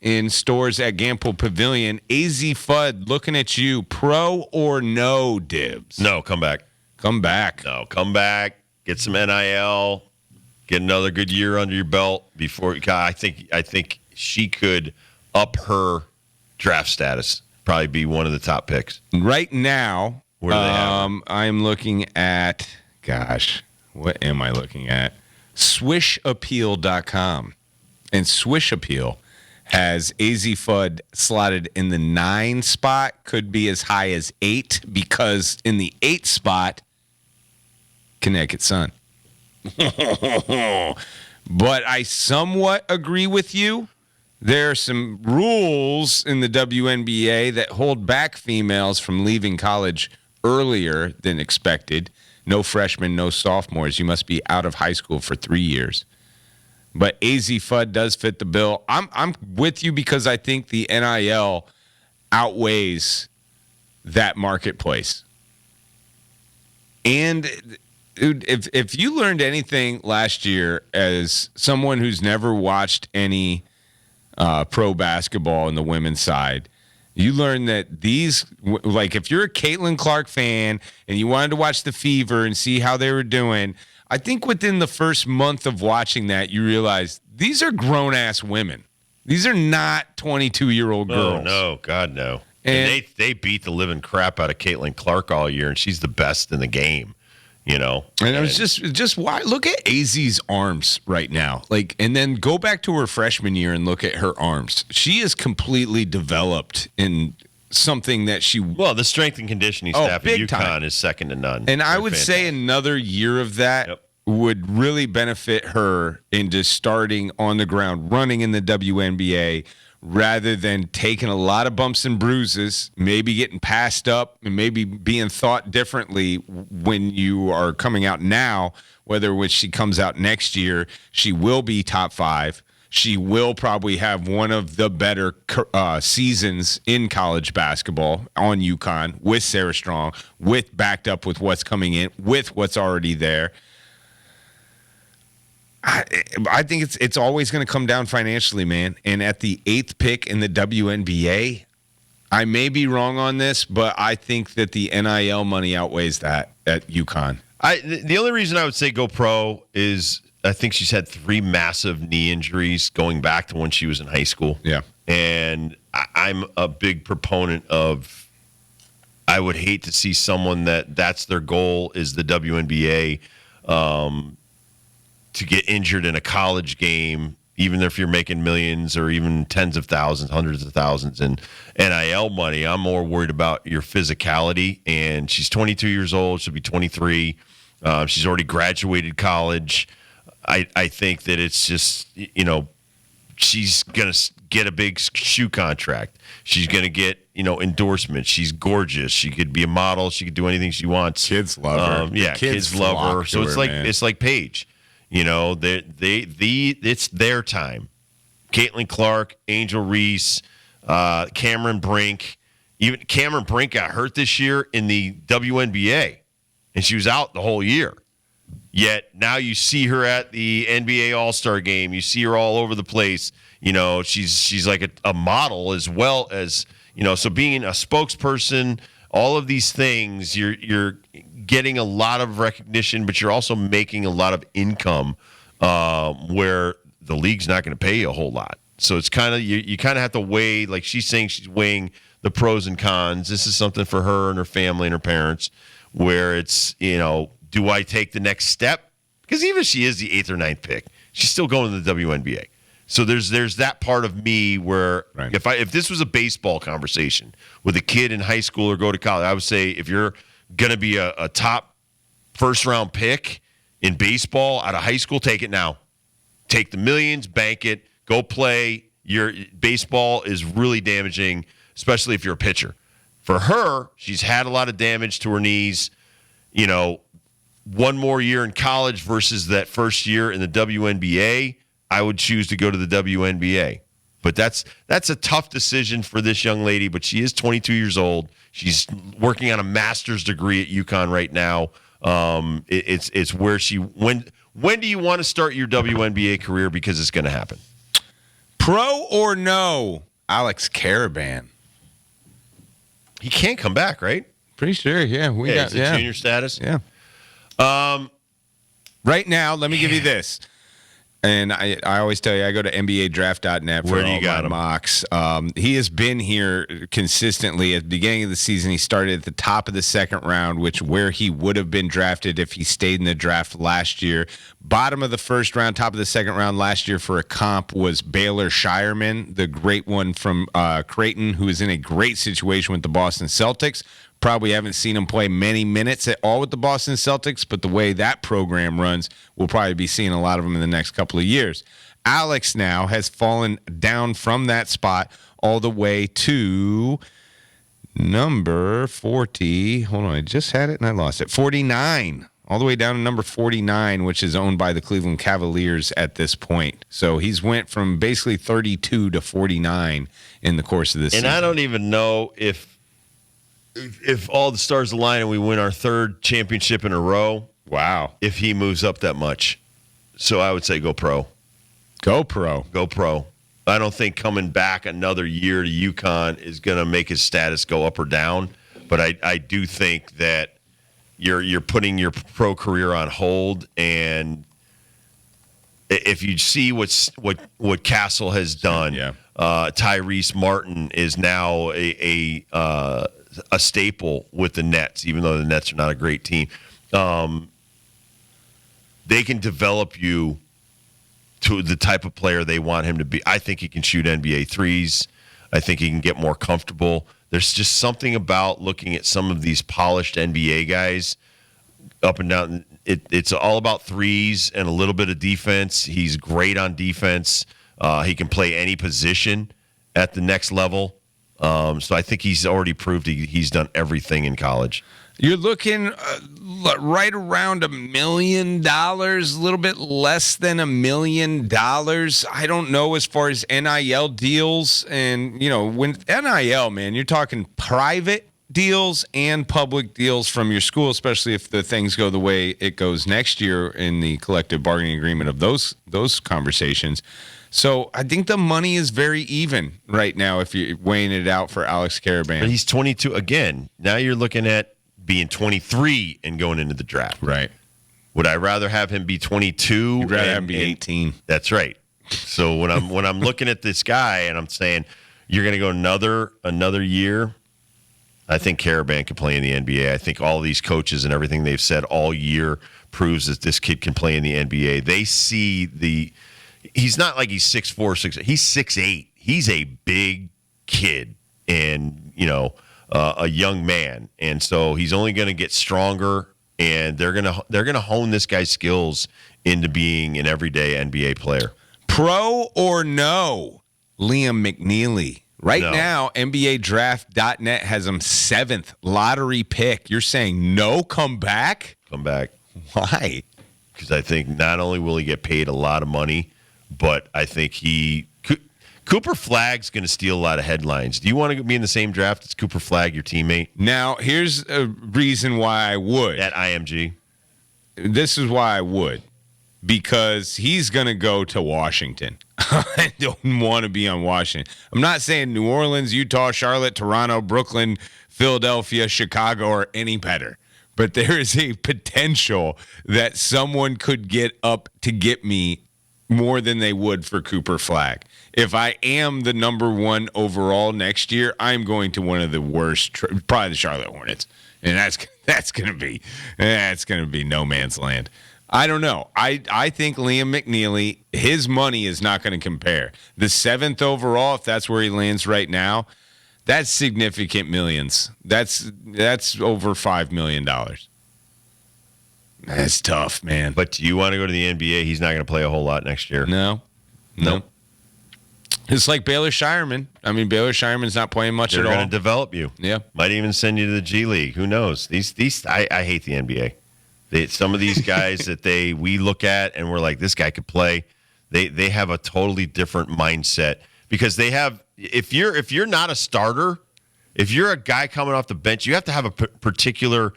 in stores at Gamble Pavilion. AZ Fudd, looking at you. Pro or no, Dibs? No, come back. Come back. No, come back. Get some NIL. Get another good year under your belt before. I think she could up her draft status. Probably be one of the top picks. Right now, where do they have her? I'm looking at, what am I looking at? Swishappeal.com. And Swish Appeal has AZ Fudd slotted in the 9 spot, could be as high as 8, because in the 8 spot, Connecticut Sun. But I somewhat agree with you. There are some rules in the WNBA that hold back females from leaving college earlier than expected. No freshmen, no sophomores. You must be out of high school for 3 years. But AZ Fudd does fit the bill. I'm with you because I think the NIL outweighs that marketplace. And dude, if you learned anything last year as someone who's never watched any pro basketball in the women's side, you learn that these, like if you're a Caitlin Clark fan and you wanted to watch the Fever and see how they were doing, I think within the first month of watching that, you realize these are grown-ass women. These are not 22-year-old girls. Oh, no, God, no. And they beat the living crap out of Caitlin Clark all year, and she's the best in the game. You know, and it was just why look at AZ's arms right now, like, and then go back to her freshman year and look at her arms. She is completely developed in something that the strength and conditioning staff at UConn is second to none. And I would say another year of that would really benefit her into starting on the ground running in the WNBA, rather than taking a lot of bumps and bruises, maybe getting passed up and maybe being thought differently when you are coming out now, whether when she comes out next year, she will be top 5. She will probably have one of the better seasons in college basketball on UConn with Sarah Strong, with backed up with what's coming in, with what's already there. I think it's always going to come down financially, man. And at the 8th pick in the WNBA, I may be wrong on this, but I think that the NIL money outweighs that at UConn. The only reason I would say go pro is I think she's had 3 massive knee injuries going back to when she was in high school. Yeah. And I'm a big proponent of, I would hate to see someone that's their goal is the WNBA, to get injured in a college game, even if you're making millions or even tens of thousands, hundreds of thousands in NIL money. I'm more worried about your physicality. And she's 22 years old. She'll be 23. She's already graduated college. I think that it's just, she's going to get a big shoe contract. She's going to get, endorsements. She's gorgeous. She could be a model. She could do anything she wants. Kids love her. Kids love her. So it's like Paige. It's their time. Caitlin Clark, Angel Reese, Cameron Brink. Even Cameron Brink got hurt this year in the WNBA, and she was out the whole year. Yet now you see her at the NBA All-Star game. You see her all over the place. She's like a model as well as, so being a spokesperson, all of these things, you're getting a lot of recognition, but you're also making a lot of income where the league's not going to pay you a whole lot. So it's kind of you kind of have to weigh, like she's saying, she's weighing the pros and cons. This is something for her and her family and her parents, where it's do I take the next step? Because even if she is the 8th or 9th pick, she's still going to the WNBA. So there's that part of me where if this was a baseball conversation with a kid in high school or go to college, I would say if you're going to be a top first-round pick in baseball out of high school, take it now. Take the millions, bank it, go play. Your baseball is really damaging, especially if you're a pitcher. For her, she's had a lot of damage to her knees. One more year in college versus that first year in the WNBA, I would choose to go to the WNBA. But that's a tough decision for this young lady, but she is 22 years old. She's working on a master's degree at UConn right now. It's where when do you want to start your WNBA career, because it's going to happen? Pro or no, Alex Caravan? He can't come back, right? Pretty sure, yeah. He's a junior status. Yeah. Right now, let me give you this. And I always tell you, I go to NBADraft.net for Where do you all got my him? mocks. He has been here consistently. At the beginning of the season, he started at the top of the second round, where he would have been drafted if he stayed in the draft last year. Bottom of the first round, top of the second round last year for a comp was Baylor Shireman, the great one from Creighton, who is in a great situation with the Boston Celtics. Probably haven't seen him play many minutes at all with the Boston Celtics, but the way that program runs, we'll probably be seeing a lot of them in the next couple of years. Alex now has fallen down from that spot all the way to number 40. Hold on, I just had it and I lost it. 49. All the way down to number 49, which is owned by the Cleveland Cavaliers at this point. So he's went from basically 32 to 49 in the course of this season. And I don't even know if all the stars align and we win our third championship in a row, Wow. if he moves up that much. So I would say go pro. Go pro. Go pro. I don't think coming back another year to UConn is going to make his status go up or down. But I do think that you're putting your pro career on hold. And if you see what Castle has done, Yeah. Tyrese Martin is now a staple with the Nets, even though the Nets are not a great team. They can develop you to the type of player they want him to be. I think he can shoot NBA threes. I think he can get more comfortable. There's just something about looking at some of these polished NBA guys up and down. It's all about threes and a little bit of defense. He's great on defense. He can play any position at the next level. So I think he's already proved he's done everything in college. You're looking right around $1 million, a little bit less than $1 million. I don't know as far as NIL deals. And, when NIL, man, you're talking private deals and public deals from your school, especially if the things go the way it goes next year in the collective bargaining agreement of those conversations. So I think the money is very even right now if you're weighing it out for Alex Caravan. But he's 22 again. Now you're looking at being 23 and going into the draft. Right. Would I rather have him be 22? You'd rather have him be 18. That's right. So when I'm looking at this guy and I'm saying you're going to go another year, I think Caravan can play in the NBA. I think all these coaches and everything they've said all year proves that this kid can play in the NBA. They see he's not like he's 6'4", 6'8". He's 6'8". He's a big kid and, a young man. And so he's only going to get stronger, and they're going to hone this guy's skills into being an everyday NBA player. Pro or no, Liam McNeely. Right No. now, NBADraft.net has him 7th lottery pick. You're saying no, come back? Come back. Why? Because I think not only will he get paid a lot of money, but I think Cooper Flagg's going to steal a lot of headlines. Do you want to be in the same draft as Cooper Flagg, your teammate, Now, here's a reason why I would. at IMG? This is why I would. Because he's going to go to Washington. I don't want to be on Washington. I'm not saying New Orleans, Utah, Charlotte, Toronto, Brooklyn, Philadelphia, Chicago are any better. But there is a potential that someone could get up to get me more than they would for Cooper Flagg. If I am the number one overall next year, I'm going to one of the worst, probably the Charlotte Hornets. And that's going to be no man's land. I don't know. I think Liam McNeely, his money is not going to compare. The 7th overall, if that's where he lands right now, that's significant millions. That's over $5 million. That's tough, man. But do you want to go to the NBA? He's not going to play a whole lot next year. No. It's like Baylor Shireman. I mean, Baylor Shireman's not playing much They're at all. going to develop you. Yeah. Might even send you to the G League. Who knows? I hate the NBA. Some of these guys that we look at and we're like, this guy could play. They have a totally different mindset because they have. If you're not a starter, if you're a guy coming off the bench, you have to have a particular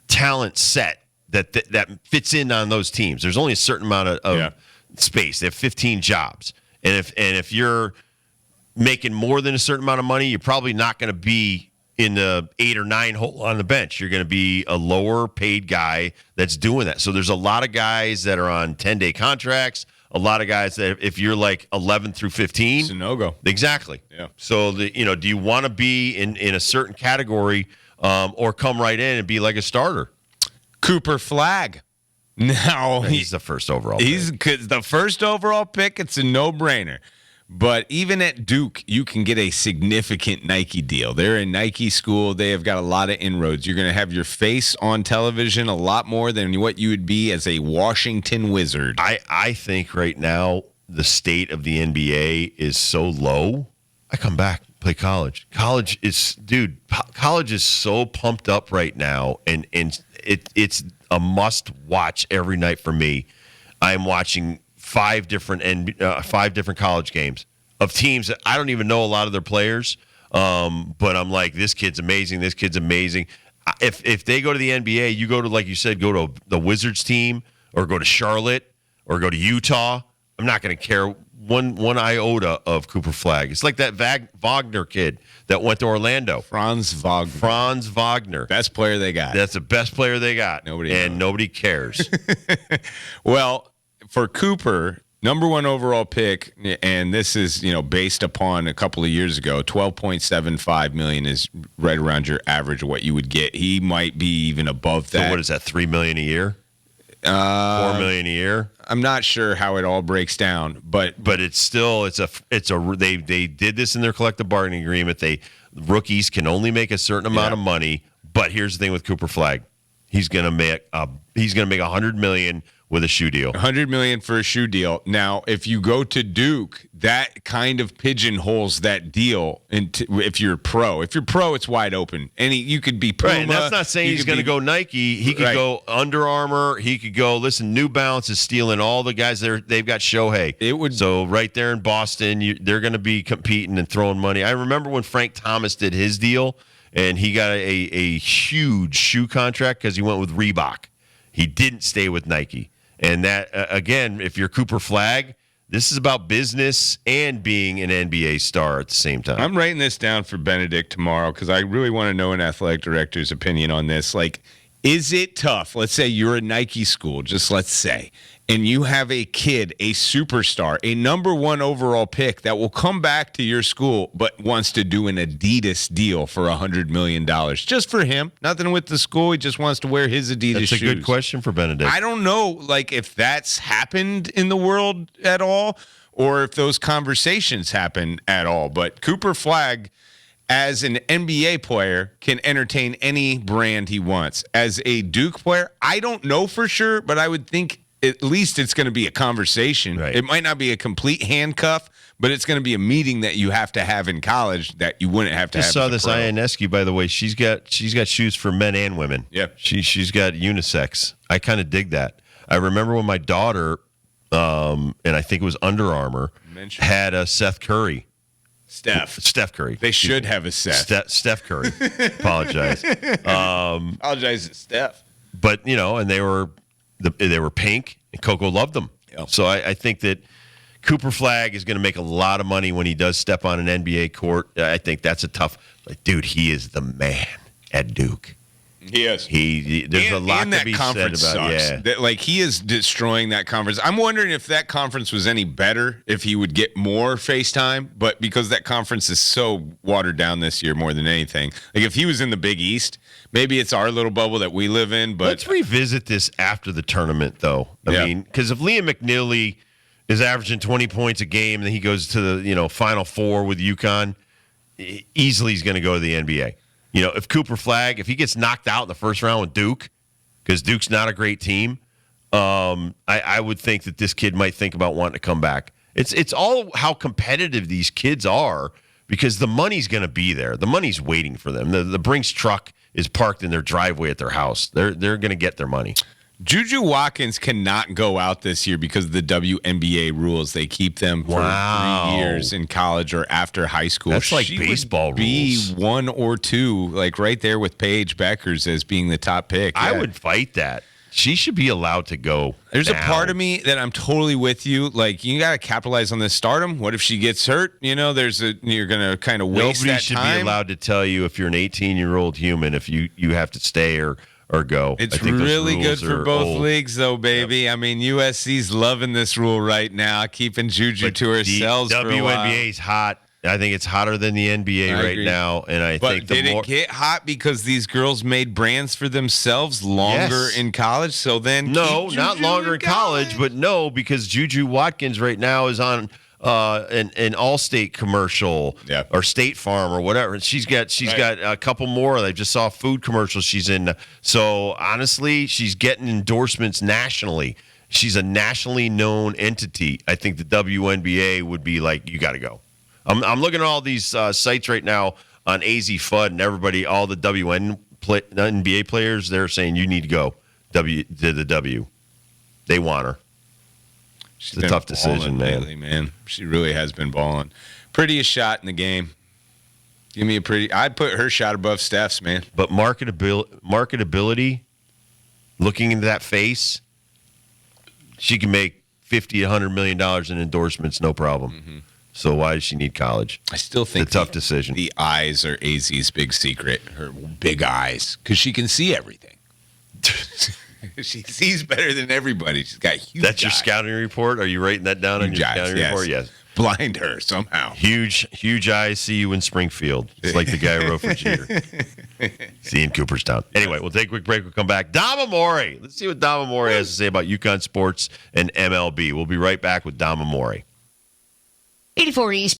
talent set that fits in on those teams. There's only a certain amount of space. They have 15 jobs. if you're making more than a certain amount of money, you're probably not going to be in the 8 or 9 hole on the bench. You're going to be a lower paid guy that's doing that. So there's a lot of guys that are on 10-day contracts, a lot of guys that if you're like 11 through 15, It's a no-go. Exactly. Yeah. So do you want to be in a certain category or come right in and be like a starter? Cooper Flagg. Now, He's the first overall. he's the first overall pick. It's a no-brainer. But even at Duke, you can get a significant Nike deal. They're a Nike school. They have got a lot of inroads. You're going to have your face on television a lot more than what you would be as a Washington Wizard. I think right now the state of the NBA is so low. I come back, play college. College is so pumped up right now, and it's a must watch every night for me. I'm watching five different college games of teams that I don't even know a lot of their players. But I'm like, this kid's amazing. This kid's amazing. If they go to the NBA, you go to, like you said, go to the Wizards team or go to Charlotte or go to Utah. I'm not going to care one iota of Cooper Flagg. It's like that Wagner kid that went to Orlando. Franz Wagner. Best player they got. That's the best player they got. Nobody cares. Well, for Cooper, number 1 overall pick, and this is, based upon a couple of years ago, $12.75 million is right around your average of what you would get. He might be even above that. So what is that, $3 million a year? $4 million a year? I'm not sure how it all breaks down, but it's still they did this in their collective bargaining agreement. Rookies can only make a certain amount of money, but here's the thing with Cooper Flagg. He's going to make $100 million with a shoe deal. $100 million for a shoe deal. Now, if you go to Duke, that kind of pigeonholes that deal. If you're pro, it's wide open. You could be Puma. Right, and that's not saying he's going to go Nike. He could go Under Armour. He could go. Listen, New Balance is stealing all the guys there. They've got Shohei. So right there in Boston, they're going to be competing and throwing money. I remember when Frank Thomas did his deal, and he got a huge shoe contract because he went with Reebok. He didn't stay with Nike. And that, again, if you're Cooper Flagg, this is about business and being an NBA star at the same time. I'm writing this down for Benedict tomorrow because I really want to know an athletic director's opinion on this. Like, is it tough? Let's say you're a Nike school, just let's say, and you have a kid, a superstar, a number 1 overall pick that will come back to your school but wants to do an Adidas deal for $100 million just for him. Nothing with the school. He just wants to wear his Adidas shoes. That's a good question for Benedict. I don't know, like, if that's happened in the world at all or if those conversations happen at all. But Cooper Flagg, as an NBA player, can entertain any brand he wants. As a Duke player, I don't know for sure, but I would think at least it's going to be a conversation. Right. It might not be a complete handcuff, but it's going to be a meeting that you have to have in college that you wouldn't have to have. I saw this Ionescu, by the way. She's got shoes for men and women. Yep. She's got unisex. I kind of dig that. I remember when my daughter, and I think it was Under Armour, had a Seth Curry. Steph Curry. They should have a Seth. Steph Curry. Apologize. Apologize to Steph. But, and they were pink, and Coco loved them. Yep. So I think that Cooper Flagg is going to make a lot of money when he does step on an NBA court. I think that's a tough – dude, he is the man at Duke. He is. There's a lot to be said about he is destroying that conference. I'm wondering if that conference was any better, if he would get more FaceTime, but because that conference is so watered down this year more than anything. Like if he was in the Big East, maybe it's our little bubble that we live in, but let's revisit this after the tournament though. I mean, because if Liam McNeely is averaging 20 points a game and then he goes to the, Final Four with UConn, easily he's going to go to the NBA. If Cooper Flagg, if he gets knocked out in the first round with Duke, because Duke's not a great team, I would think that this kid might think about wanting to come back. It's all how competitive these kids are because the money's going to be there. The money's waiting for them. The Brinks truck is parked in their driveway at their house. They're going to get their money. Juju Watkins cannot go out this year because of the WNBA rules. They keep them for 3 years in college or after high school. That's like baseball rules. Be 1 or 2, like right there with Paige Beckers as being the top pick. I would fight that. She should be allowed to go. There's a now. part of me that I'm totally with you. Like, you got to capitalize on this stardom. What if she gets hurt? You're going to kind of waste Nobody that should time. be allowed to tell you if you're an 18-year-old human if you have to stay or go. It's I think those really good rules for are both old. leagues, though, baby. I mean, USC's loving this rule right now, keeping Juju But to herself for a while. WNBA's hot. I think it's hotter than the NBA I right agree. now, and I But think the did more it get hot because these girls made brands for themselves longer Yes. in college? So then no, keep not Juju longer in college, but no, because Juju Watkins right now is on an Allstate commercial Yeah. or State Farm or whatever. And she's got a couple more. I just saw a food commercial she's in. So honestly, she's getting endorsements nationally. She's a nationally known entity. I think the WNBA would be like, you got to go. I'm looking at all these sites right now on AZ FUD and everybody, all the NBA players, they're saying you need to go to the W. They want her. She's It's a been tough decision, balling man. lately, man. She really has been balling. Prettiest shot in the game. Give me a pretty. I'd put her shot above Steph's, man. But marketability, looking into that face, she can make $50, $100 million in endorsements, no problem. Mm-hmm. So why does she need college? I still think It's a tough decision. The eyes are AZ's big secret. Her big eyes, because she can see everything. She sees better than everybody. She's got huge. That's your eyes. scouting report? Are you writing that down on Huge your eyes, scouting report? Yes. Blind her somehow. Huge eyes. See you in Springfield. It's like the guy who wrote for Jeter. See you in Cooperstown. Anyway, we'll take a quick break. We'll come back. Dom Amore. Let's see what Dom Amore has to say about UConn sports and MLB. We'll be right back with Dom Amore. 84 East.